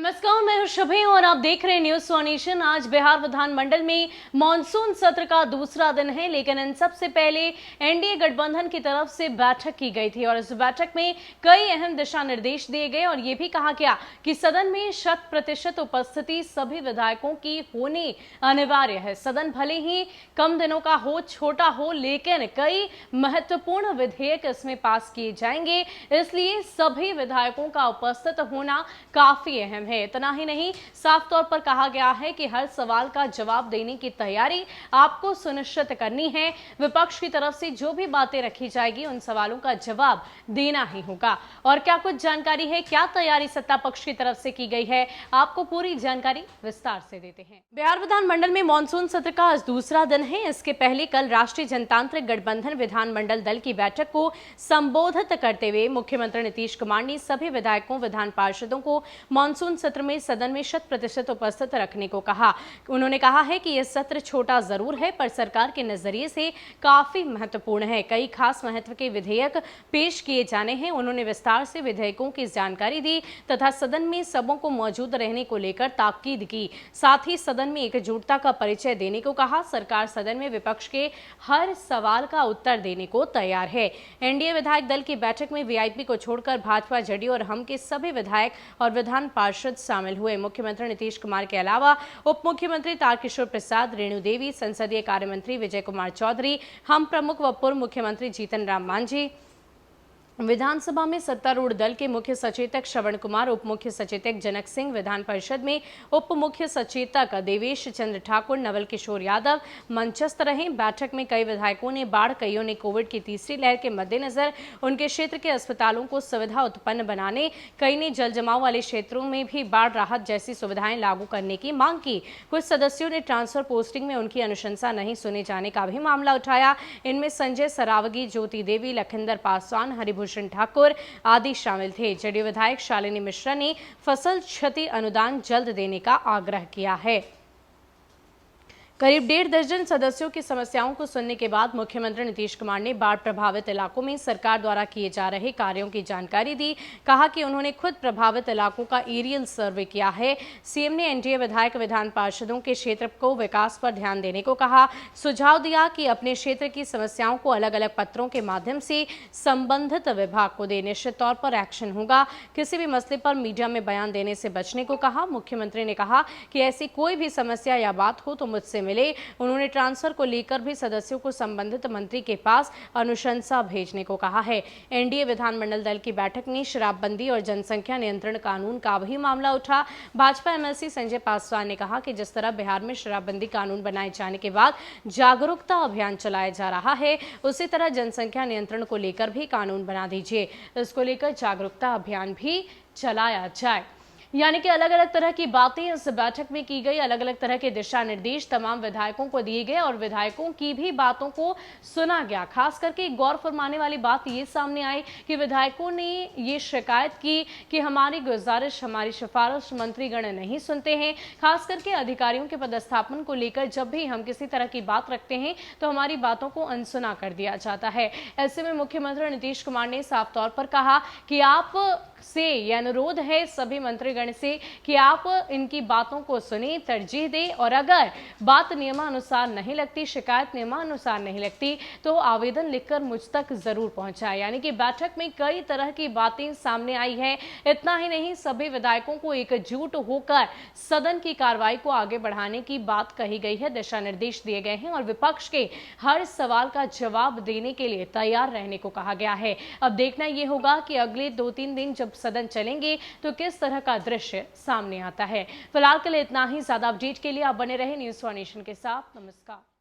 नमस्कार, मैं हूं शुभी और आप देख रहे हैं न्यूज सोनेशन। आज बिहार विधानमंडल में मॉनसून सत्र का दूसरा दिन है, लेकिन इन सबसे पहले एनडीए गठबंधन की तरफ से बैठक की गई थी और इस बैठक में कई अहम दिशा निर्देश दिए गए और ये भी कहा गया कि सदन में 100% उपस्थिति सभी विधायकों की होनी अनिवार्य है। सदन भले ही कम दिनों का हो, छोटा हो, लेकिन कई महत्वपूर्ण विधेयक इसमें पास किए जाएंगे, इसलिए सभी विधायकों का उपस्थित होना काफी अहम है। इतना ही नहीं, साफ तौर पर कहा गया है कि हर सवाल का जवाब देने की तैयारी आपको सुनिश्चित करनी है। विपक्ष की तरफ से जो भी बातें रखी जाएगी उन सवालों का जवाब देना ही होगा। और क्या कुछ जानकारी है, क्या तैयारी सत्ता पक्ष की तरफ से की गई है, आपको पूरी जानकारी विस्तार से देते हैं। बिहार विधानमंडल में मानसून सत्र का आज दूसरा दिन है। इसके पहले कल राष्ट्रीय जनतांत्रिक गठबंधन विधानमंडल दल की बैठक को संबोधित करते हुए मुख्यमंत्री नीतीश कुमार ने सभी विधायकों, विधान पार्षदों को मानसून सत्र में सदन में 100% उपस्थित रखने को कहा। उन्होंने कहा है कि यह सत्र छोटा जरूर है, पर सरकार के नजरिए से काफी महत्वपूर्ण है। कई खास महत्व के विधेयक पेश किए जाने हैं। उन्होंने विस्तार से विधेयकों की जानकारी दी तथा सदन में सबों को मौजूद रहने को लेकर ताकीद की। साथ ही सदन में एकजुटता का परिचय देने को कहा। सरकार सदन में विपक्ष के हर सवाल का उत्तर देने को तैयार है। एनडीए विधायक दल की बैठक में वीआईपी को छोड़कर भाजपा, जेडीयू और हम के सभी विधायक और विधान पार्षद शामिल हुए। मुख्यमंत्री नीतीश कुमार के अलावा उप मुख्यमंत्री तारकिशोर प्रसाद, रेणु देवी, संसदीय कार्य मंत्री विजय कुमार चौधरी, हम प्रमुख व पूर्व मुख्यमंत्री जीतन राम मांझी, विधानसभा में सत्तारूढ़ दल के मुख्य सचेतक श्रवण कुमार, उप मुख्य सचेतक जनक सिंह, विधान परिषद में उप मुख्य सचेतक देवेश चंद्र ठाकुर, नवल किशोर यादव मंचस्थ रहे। बैठक में कई विधायकों ने बाढ़, कईयों ने कोविड की तीसरी लहर के मद्देनजर उनके क्षेत्र के अस्पतालों को सुविधा उत्पन्न बनाने, कई ने जल जमाव वाले क्षेत्रों में भी बाढ़ राहत जैसी सुविधाएं लागू करने की मांग की। कुछ सदस्यों ने ट्रांसफर पोस्टिंग में उनकी अनुशंसा नहीं सुने जाने का भी मामला उठाया। इनमें संजय सरावगी, ज्योति देवी, लखिंदर पासवान, हरिभूषण ठाकुर आदि शामिल थे। जेडीयू विधायक शालिनी मिश्रा ने फसल क्षति अनुदान जल्द देने का आग्रह किया है। करीब 1.5 दर्जन सदस्यों की समस्याओं को सुनने के बाद मुख्यमंत्री नीतीश कुमार ने बाढ़ प्रभावित इलाकों में सरकार द्वारा किए जा रहे कार्यों की जानकारी दी। कहा कि उन्होंने खुद प्रभावित इलाकों का एरियल सर्वे किया है। सीएम ने एनडीए विधायक, विधान पार्षदों के क्षेत्र को विकास पर ध्यान देने को कहा। सुझाव दिया कि अपने क्षेत्र की समस्याओं को अलग अलग पत्रों के माध्यम से संबंधित विभाग को दे। निश्चित तौर पर एक्शन होगा। किसी भी मसले पर मीडिया में बयान देने से बचने को कहा। मुख्यमंत्री ने कहा कि ऐसी कोई भी समस्या या बात हो तो मुझसे मिले। उन्होंने ट्रांसफर को लेकर भी सदस्यों को संबंधित मंत्री के पास अनुशंसा भेजने को कहा है। एनडीए विधानमंडल दल की बैठक में शराबबंदी और जनसंख्या नियंत्रण कानून का भी मामला उठा। भाजपा एमएलसी संजय पासवान ने कहा कि जिस तरह बिहार में शराबबंदी कानून बनाए जाने के बाद जागरूकता अभियान चलाया जा रहा है, उसी तरह जनसंख्या नियंत्रण को लेकर भी कानून बना दीजिए। इसको लेकर जागरूकता अभियान भी चलाया जाए। यानी कि अलग अलग तरह की बातें इस बैठक में की गई, अलग अलग तरह के दिशा निर्देश तमाम विधायकों को दिए गए और विधायकों की भी बातों को सुना गया। खास करके गौर फरमाने वाली बात ये सामने आई कि विधायकों ने ये शिकायत की कि हमारी गुजारिश, हमारी सिफारिश मंत्रीगण नहीं सुनते हैं। खास करके अधिकारियों के पदस्थापन को लेकर जब भी हम किसी तरह की बात रखते हैं तो हमारी बातों को अनसुना कर दिया जाता है। ऐसे में मुख्यमंत्री नीतीश कुमार ने साफ तौर पर कहा कि आप से यह अनुरोध है सभी मंत्रीगण से कि आप इनकी बातों को सुने, तरजीह दें और अगर बात नियमानुसार नहीं लगती, शिकायत नियमानुसार नहीं लगती तो आवेदन लिखकर मुझ तक जरूर पहुंचाएं। यानी कि बैठक में कई तरह की बातें सामने आई है। इतना ही नहीं, सभी विधायकों को एकजुट होकर सदन की कार्रवाई को आगे बढ़ाने की बात कही गई है, दिशा निर्देश दिए गए हैं और विपक्ष के हर सवाल का जवाब देने के लिए तैयार रहने को कहा गया है। अब देखना यह होगा कि अगले 2-3 दिन जब सदन चलेंगे तो किस तरह का दृश्य सामने आता है। फिलहाल के लिए इतना ही। ज्यादा अपडेट के लिए आप बने रहे न्यूज सोनेशन के साथ। नमस्कार।